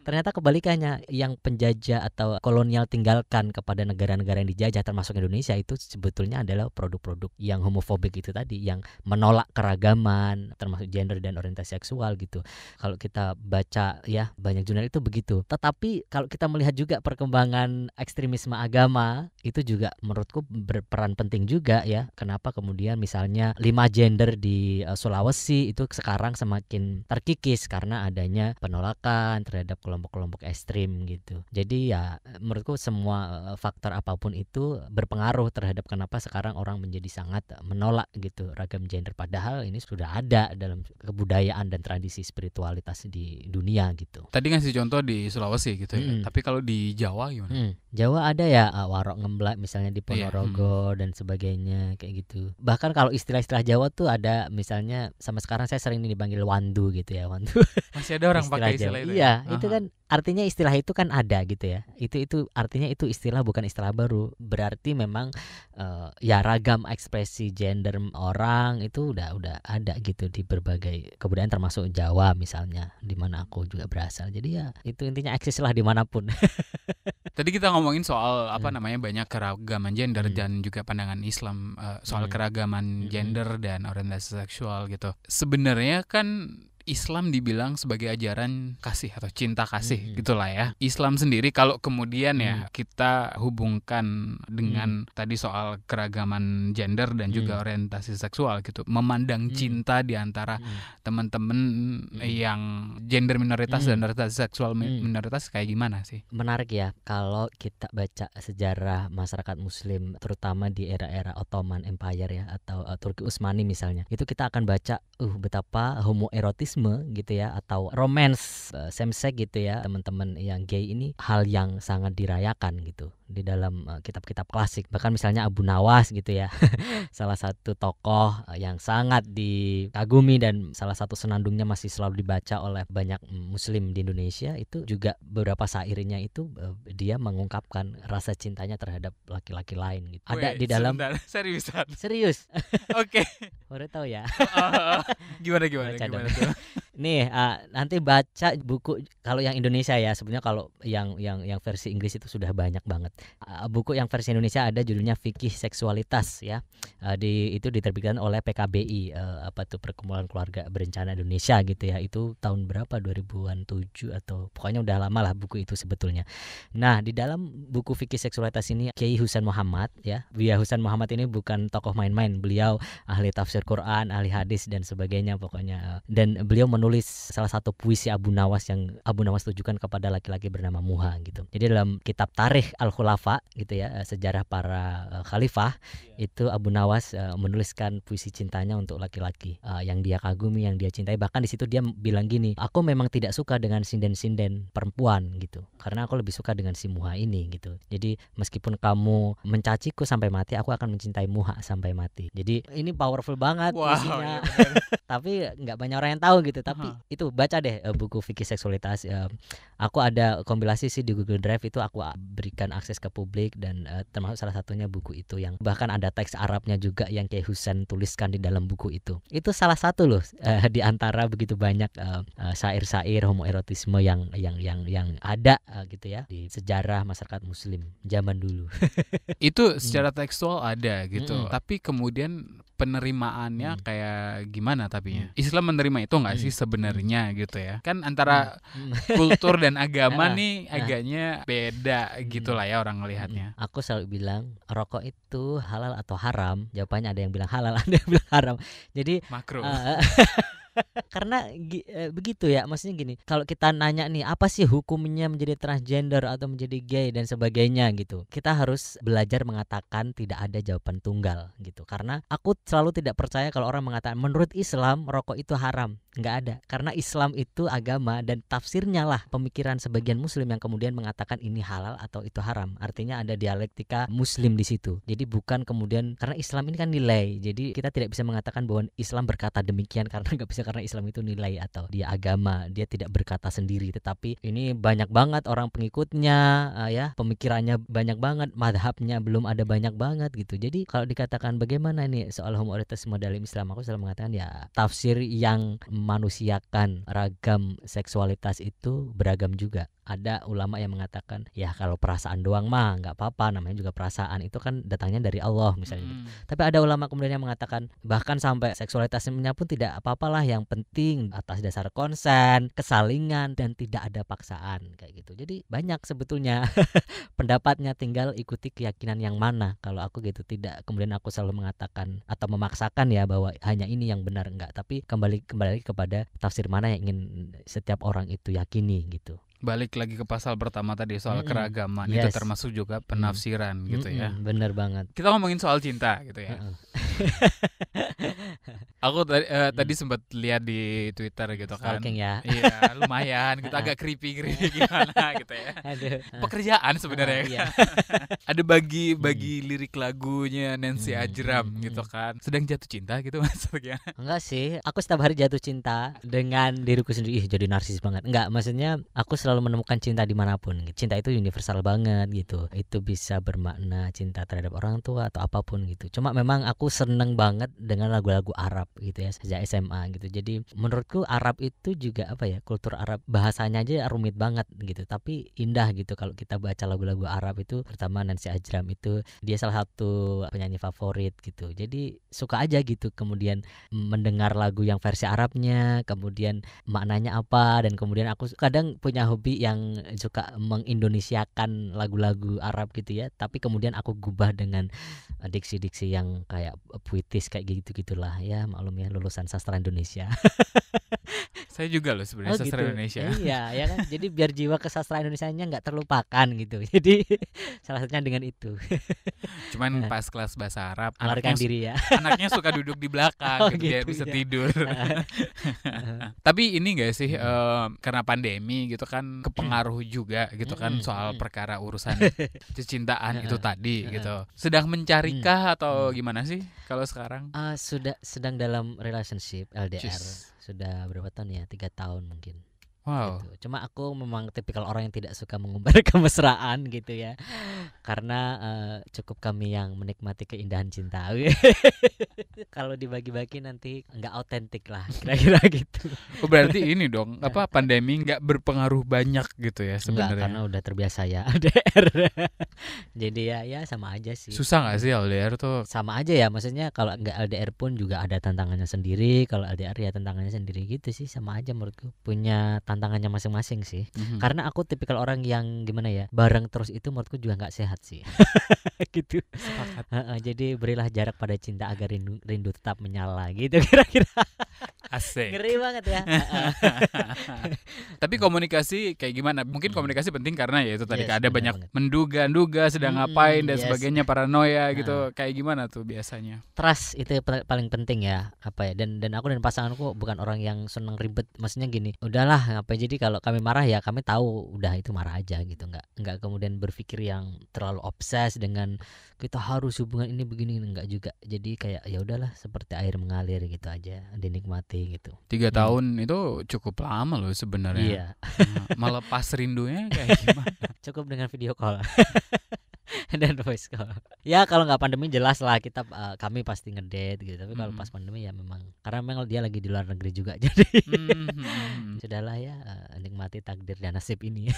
Ternyata kebalikannya, yang penjajah atau kolonial tinggalkan kepada negara-negara yang dijajah termasuk Indonesia itu sebetulnya adalah produk-produk yang homofobik itu tadi, yang menolak keragaman termasuk gender dan orientasi seksual gitu. Kalau kita baca ya banyak jurnal itu begitu. Tetapi kalau kita melihat juga perkembangan ekstremisme agama itu juga menurutku berperan penting juga ya. Kenapa kemudian misalnya 5 gender di Sulawesi itu sekarang semakin terkikis karena adanya penolakan terhadap kelompok-kelompok ekstrim gitu. Jadi ya menurutku semua faktor apapun itu berpengaruh terhadap kenapa sekarang orang menjadi sangat menolak gitu ragam gender, padahal ini sudah ada dalam kebudayaan dan tradisi spiritualitas di dunia gitu. Tadi ngasih contoh di Sulawesi gitu ya. Tapi kalau di Jawa gimana? Jawa ada ya warok ngemblak misalnya di Ponorogo dan sebagainya kayak gitu. Bahkan kalau istilah-istilah Jawa tuh ada misalnya, sama sekarang saya sering dipanggil wandu gitu ya, wandu. Masih ada orang pakai istilah itu. Iya, itu kan artinya istilah itu kan ada gitu ya. Itu artinya itu istilah bukan istilah baru. Berarti memang ya ragam ekspresi gender orang itu udah ada gitu di berbagai kebudayaan termasuk Jawa misalnya, di mana aku juga berasal. Jadi ya itu intinya eksis lah dimanapun. Tadi kita ngomongin soal banyak keragaman gender dan juga pandangan Islam soal keragaman gender dan orientasi seksual gitu. Sebenarnya kan Islam dibilang sebagai ajaran kasih atau cinta kasih gitulah ya. Islam sendiri kalau kemudian ya kita hubungkan dengan tadi soal keragaman gender dan juga orientasi seksual gitu, memandang cinta di antara teman-teman yang gender minoritas dan orientasi seksual minoritas kayak gimana sih? Menarik ya kalau kita baca sejarah masyarakat muslim terutama di era-era Ottoman Empire ya atau Turki Utsmani misalnya. Itu kita akan baca betapa homoerotisme gitu ya atau romance same sex gitu ya, teman-teman yang gay ini hal yang sangat dirayakan gitu di dalam kitab-kitab klasik. Bahkan misalnya Abu Nawas gitu ya. Salah satu tokoh yang sangat dikagumi dan salah satu senandungnya masih selalu dibaca oleh banyak muslim di Indonesia. Itu juga beberapa syairnya itu dia mengungkapkan rasa cintanya terhadap laki-laki lain gitu. Ada di dalam seriusan. Serius. Oke. Baru tahu ya. Gimana tuh? Nih nanti baca buku kalau yang Indonesia ya, sebenarnya kalau yang versi Inggris itu sudah banyak banget. Buku yang versi Indonesia ada judulnya Fikih Seksualitas ya. Itu diterbitkan oleh PKBI Perkumpulan Keluarga Berencana Indonesia gitu ya. Itu tahun berapa 2000-an 7 atau pokoknya udah lama lah buku itu sebetulnya. Nah, di dalam buku Fikih Seksualitas ini Kiai Husain Muhammad ya. Buya Husain Muhammad ini bukan tokoh main-main. Beliau ahli tafsir Quran, ahli hadis dan sebagainya pokoknya. Dan beliau menulis salah satu puisi Abu Nawas yang Abu Nawas tujukan kepada laki-laki bernama Muha gitu. Jadi dalam kitab Tarikh Al-Khulafa gitu ya, sejarah para khalifah, itu Abu Nawas menuliskan puisi cintanya untuk laki-laki yang dia kagumi, yang dia cintai. Bahkan di situ dia bilang gini, aku memang tidak suka dengan sinden-sinden perempuan gitu, karena aku lebih suka dengan si Muha ini gitu. Jadi meskipun kamu mencaciku sampai mati, aku akan mencintai Muha sampai mati. Jadi ini powerful banget puisinya. Tapi nggak banyak orang yang tahu gitu. Tapi itu baca deh buku Fikih Seksualitas. Aku ada kompilasi sih di Google Drive, itu aku berikan akses ke publik dan termasuk salah satunya buku itu yang bahkan ada teks Arabnya juga yang Kiai Husain tuliskan di dalam buku itu. Itu salah satu loh di antara begitu banyak syair-syair homoerotisme yang ada gitu ya di sejarah masyarakat muslim zaman dulu. Itu secara tekstual ada gitu. Tapi kemudian penerimaannya kayak gimana tapinya? Islam menerima itu nggak sih sebenarnya gitu ya? Kan antara kultur dan agama nih agaknya beda gitulah ya orang ngelihatnya. Aku selalu bilang rokok itu halal atau haram. Jawabannya ada yang bilang halal, ada yang bilang haram. Jadi makruh. Karena begitu ya, maksudnya gini, kalau kita nanya nih apa sih hukumnya menjadi transgender atau menjadi gay dan sebagainya gitu, kita harus belajar mengatakan tidak ada jawaban tunggal gitu. Karena aku selalu tidak percaya kalau orang mengatakan menurut Islam rokok itu haram. Nggak ada, karena Islam itu agama dan tafsirnya lah pemikiran sebagian muslim yang kemudian mengatakan ini halal atau itu haram. Artinya ada dialektika muslim di situ. Jadi bukan kemudian, karena Islam ini kan nilai, jadi kita tidak bisa mengatakan bahwa Islam berkata demikian karena nggak bisa, karena Islam itu nilai atau dia agama, dia tidak berkata sendiri. Tetapi ini banyak banget orang pengikutnya ya, pemikirannya banyak banget, madhabnya belum ada banyak banget gitu. Jadi kalau dikatakan bagaimana nih soal homoerotisme dalam Islam, aku selalu mengatakan ya tafsir yang manusiakan ragam seksualitas itu beragam juga. Ada ulama yang mengatakan ya kalau perasaan doang mah nggak apa-apa, namanya juga perasaan, itu kan datangnya dari Allah misalnya gitu. Tapi ada ulama kemudian yang mengatakan bahkan sampai seksualitasnya pun tidak apa-apalah, yang penting atas dasar konsen, kesalingan dan tidak ada paksaan kayak gitu. Jadi banyak sebetulnya pendapatnya, tinggal ikuti keyakinan yang mana. Kalau aku gitu, tidak kemudian aku selalu mengatakan atau memaksakan ya bahwa hanya ini yang benar, enggak, tapi kembali lagi kepada tafsir mana yang ingin setiap orang itu yakini gitu. Balik lagi ke pasal pertama tadi soal keragaman, itu termasuk juga penafsiran gitu ya. Bener banget. Kita ngomongin soal cinta gitu ya. Aku tadi sempat lihat di Twitter gitu kan. Stalking ya. Iya, lumayan gitu, agak creepy gimana gitu ya. Aduh. Pekerjaan sebenarnya. Iya. Ada bagi lirik lagunya Nancy Ajram gitu kan. Sedang jatuh cinta gitu maksudnya. Enggak sih, aku setiap hari jatuh cinta dengan diriku sendiri. Jadi narsis banget. Enggak, maksudnya aku selalu menemukan cinta dimanapun. Cinta itu universal banget gitu. Itu bisa bermakna cinta terhadap orang tua atau apapun gitu. Cuma memang aku seneng banget dengan lagu-lagu Arab gitu ya sejak SMA gitu. Jadi menurutku Arab itu juga apa ya, kultur Arab bahasanya aja rumit banget gitu, tapi indah gitu kalau kita baca lagu-lagu Arab itu, terutama Nancy Ajram itu dia salah satu penyanyi favorit gitu. Jadi suka aja gitu kemudian mendengar lagu yang versi Arabnya, kemudian maknanya apa, dan kemudian aku kadang punya hobi yang suka mengindonesiakan lagu-lagu Arab gitu ya, tapi kemudian aku gubah dengan diksi-diksi yang kayak puitis kayak gitu-gitulah ya, maklum ya lulusan sastra Indonesia. Saya juga loh sebenarnya sastra gitu. Indonesia. Iya ya kan, jadi biar jiwa kesastra Indonesianya nggak terlupakan gitu. Jadi salah satunya dengan itu. Cuman pas kelas bahasa Arab Melarikan diri ya. anaknya suka duduk di belakang Oh, gitu, biar gitu bisa ya. tidur. Tapi ini gak sih karena pandemi gitu kan kepengaruh juga gitu kan soal perkara urusan kecintaan itu tadi gitu. Sedang mencarikah atau gimana sih kalau sekarang? Sedang dalam relationship LDR. Cus. Sudah berapa tahun ya? 3 tahun mungkin. Wow. Gitu. Cuma aku memang tipikal orang yang tidak suka mengumbar kemesraan gitu ya, karena cukup kami yang menikmati keindahan cinta. Kalau dibagi-bagi nanti nggak autentik lah, kira-kira gitu. Oh, berarti ini dong apa pandemi nggak berpengaruh banyak gitu ya Enggak, sebenarnya? karena udah terbiasa ya LDR. Jadi ya sama aja sih. Susah nggak sih LDR tuh? Sama aja ya, maksudnya kalau nggak LDR pun juga ada tantangannya sendiri. Kalau LDR ya tantangannya sendiri gitu sih, sama aja menurutku. Punya tantangannya masing-masing sih. Karena aku tipikal orang yang gimana ya, bareng terus itu menurutku juga nggak sehat sih. Gitu. Jadi berilah jarak pada cinta agar rindu tetap menyala gitu kira-kira. Asik. Ngeri banget ya. Tapi komunikasi kayak gimana? Mungkin komunikasi penting karena ya itu tadi Yes, ada benar banyak banget. menduga-duga sedang ngapain dan Yes. sebagainya, paranoia gitu. Kayak gimana tuh biasanya? Trust itu paling penting ya, apa ya, dan aku dan pasanganku bukan orang yang seneng ribet. Maksudnya gini, udahlah ngapain, jadi kalau kami marah ya kami tahu udah itu marah aja gitu, nggak kemudian berpikir yang terlalu obses dengan kita harus hubungan ini begini, enggak juga. Jadi kayak ya udahlah seperti air mengalir gitu aja, dinikmati gitu. 3 tahun itu cukup lama loh sebenarnya. Iya. Melepas rindunya kayak gimana? Cukup dengan video call dan voice call. Ya kalau nggak pandemi jelas lah kita kami pasti ngedate gitu. Tapi kalau pas pandemi ya memang karena memang dia lagi di luar negeri juga, jadi sudahlah ya, nikmati takdir dan nasib ini.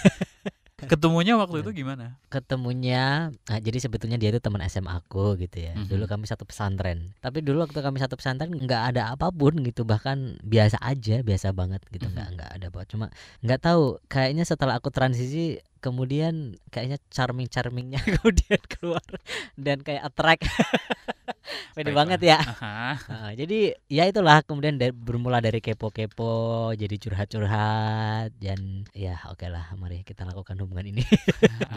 Ketemunya waktu itu gimana? Ketemunya jadi sebetulnya dia itu teman SMA aku gitu ya. Dulu kami satu pesantren. Tapi dulu waktu kami satu pesantren nggak ada apapun gitu, bahkan biasa aja, biasa banget gitu, nggak ada apa. Cuma nggak tahu, kayaknya setelah aku transisi kemudian kayaknya charmingnya kemudian keluar dan kayak attract. Pede banget ya. Jadi ya itulah kemudian bermula dari kepo-kepo jadi curhat-curhat, dan ya oke lah, mari kita lakukan hubungan ini.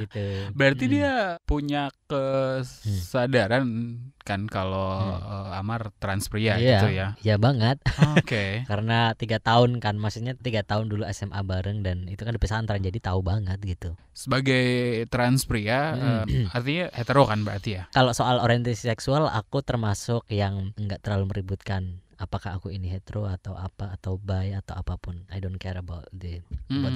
Gitu. Berarti dia punya kesadaran kan kalau Amar trans pria gitu ya. Iya banget. Oke. Karena 3 tahun kan, maksudnya 3 tahun dulu SMA bareng, dan itu kan di pesantren jadi tahu banget gitu. Sebagai trans pria artinya hetero kan berarti ya? Kalau soal orientasi seksual aku termasuk yang nggak terlalu meributkan apakah aku ini hetero atau apa atau bi atau apapun. I don't care about the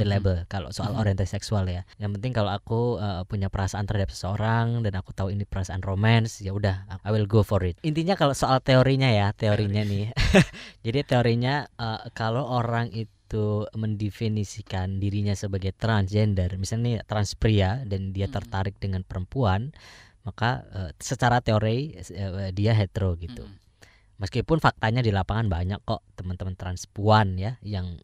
label kalau soal orientasi seksual ya. Yang penting kalau aku punya perasaan terhadap seseorang dan aku tahu ini perasaan romance, ya udah I will go for it. Intinya kalau soal teorinya nih. Jadi teorinya kalau orang itu mendefinisikan dirinya sebagai transgender, misalnya trans pria dan dia tertarik dengan perempuan, maka secara teori dia hetero gitu. Meskipun faktanya di lapangan banyak kok teman-teman transpuan ya yang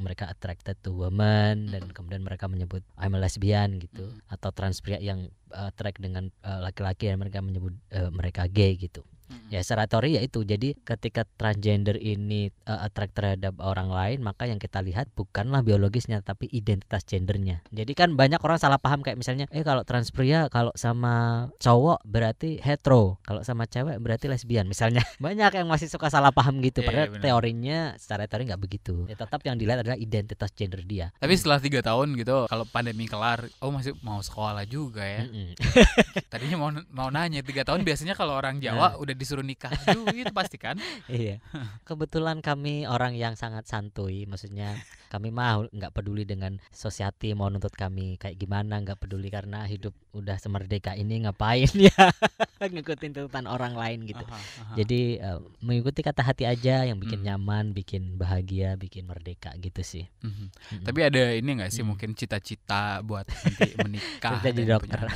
mereka attracted to women dan kemudian mereka menyebut I'm a lesbian gitu, atau trans pria yang attract dengan laki-laki dan mereka menyebut mereka gay gitu. Ya secara teori ya itu. Jadi ketika transgender ini attract terhadap orang lain, maka yang kita lihat bukanlah biologisnya tapi identitas gendernya. Jadi kan banyak orang salah paham, kayak misalnya kalau trans pria kalau sama cowok berarti hetero, kalau sama cewek berarti lesbian misalnya. Banyak yang masih suka salah paham gitu, padahal teorinya secara teori nggak begitu. Ya tetap yang dilihat adalah identitas gender dia. Tapi setelah 3 tahun gitu, kalau pandemi kelar, masih mau sekolah juga ya. Tadinya mau nanya 3 tahun biasanya kalau orang Jawa udah sampai disuruh nikah aduh itu pasti kan. Iya. Kebetulan kami orang yang sangat santuy, maksudnya kami mah nggak peduli dengan society mau nuntut kami kayak gimana, nggak peduli karena hidup udah semerdeka ini ngapain ya ngikutin tuntutan orang lain gitu. Jadi mengikuti kata hati aja yang bikin nyaman, bikin bahagia, bikin merdeka gitu sih. Tapi ada ini nggak sih mungkin cita-cita buat nanti menikah Cita jadi dokter.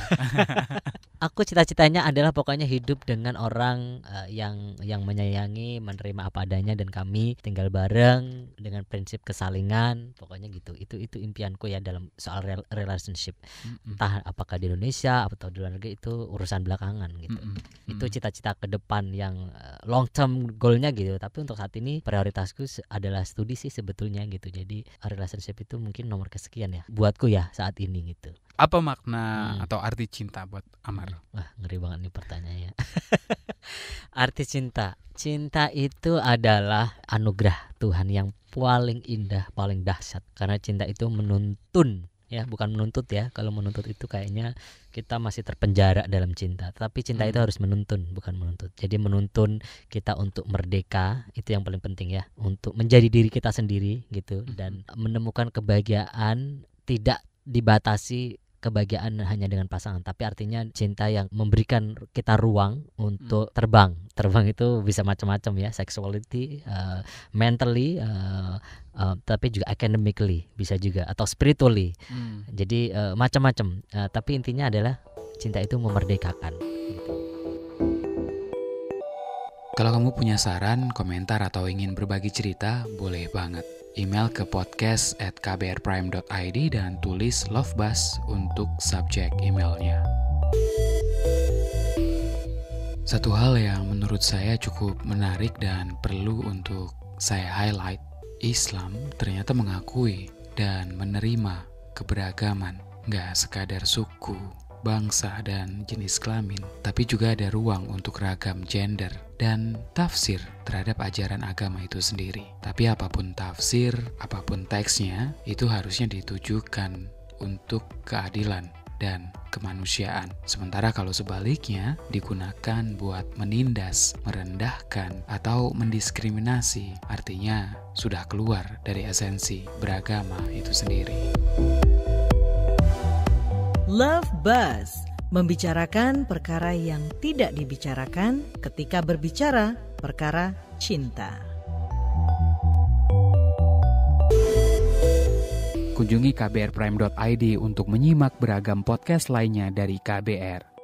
Aku cita-citanya adalah pokoknya hidup dengan orang yang menyayangi, menerima apa adanya, dan kami tinggal bareng dengan prinsip kesalingan. Pokoknya gitu. Itu impianku ya dalam soal relationship. Entah apakah di Indonesia atau di luar negeri itu urusan belakangan gitu. Itu cita-cita ke depan yang long term goalnya gitu. Tapi untuk saat ini prioritasku adalah studi sih sebetulnya gitu. Jadi relationship itu mungkin nomor kesekian ya buatku ya saat ini gitu. Apa makna atau arti cinta buat Amar? Wah, ngeri banget nih pertanyaannya. Arti cinta. Cinta itu adalah anugerah Tuhan yang paling indah, paling dahsyat. Karena cinta itu menuntun, ya, bukan menuntut ya. Kalau menuntut itu kayaknya kita masih terpenjara dalam cinta. Tapi cinta itu harus menuntun, bukan menuntut. Jadi menuntun kita untuk merdeka, itu yang paling penting ya. Untuk menjadi diri kita sendiri gitu. Dan menemukan kebahagiaan tidak dibatasi kebahagiaan hanya dengan pasangan, tapi artinya cinta yang memberikan kita ruang untuk terbang. Terbang itu bisa macam-macam ya, sexuality, mentally, tapi juga academically bisa juga, atau spiritually. Jadi macam-macam. Tapi intinya adalah cinta itu memerdekakan. Gitu. Kalau kamu punya saran, komentar, atau ingin berbagi cerita, boleh banget. Email ke podcast@kbrprime.id dan tulis Love Buzz untuk subjek emailnya. Satu hal yang menurut saya cukup menarik dan perlu untuk saya highlight, Islam ternyata mengakui dan menerima keberagaman, gak sekadar suku, bangsa, dan jenis kelamin, tapi juga ada ruang untuk ragam gender dan tafsir terhadap ajaran agama itu sendiri. Tapi apapun tafsir, apapun teksnya, itu harusnya ditujukan untuk keadilan dan kemanusiaan. Sementara kalau sebaliknya digunakan buat menindas, merendahkan, atau mendiskriminasi, artinya sudah keluar dari esensi beragama itu sendiri. Love Buzz, membicarakan perkara yang tidak dibicarakan ketika berbicara perkara cinta. Kunjungi kbrprime.id untuk menyimak beragam podcast lainnya dari KBR.